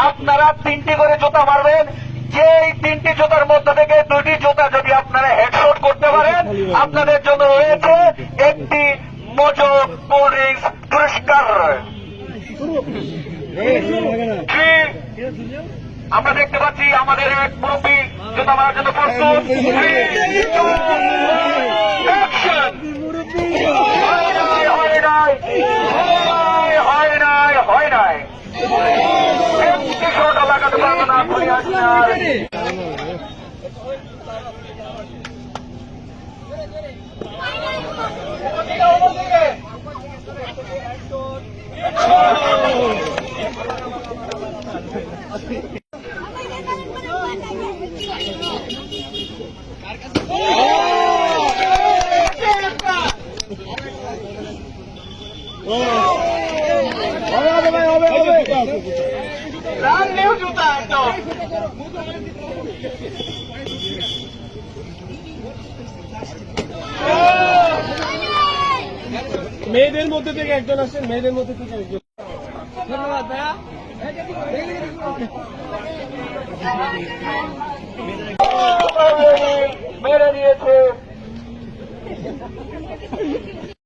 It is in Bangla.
আপনারা 3টি করে জুতা মারবেন। যে 3টি জুতার মধ্যে থেকে 2টি জুতা যদি আপনারা হেডশট করতে পারেন, আপনাদের জন্য রয়েছে একটি মোজো কোল্ড ড্রিঙ্কস পুরস্কার। আমরা দেখতে পাচ্ছি আমাদের এক মুরব্বী জুতা মারার জন্য প্রস্তুত। হয় নাই লাগাতে পারবো না। মেয়েদের মধ্যে থেকে একজন আসেন, মেয়েদের মধ্যে থেকে একজন। ধন্যবাদ ভাইয়া। মেরে নিয়েছে।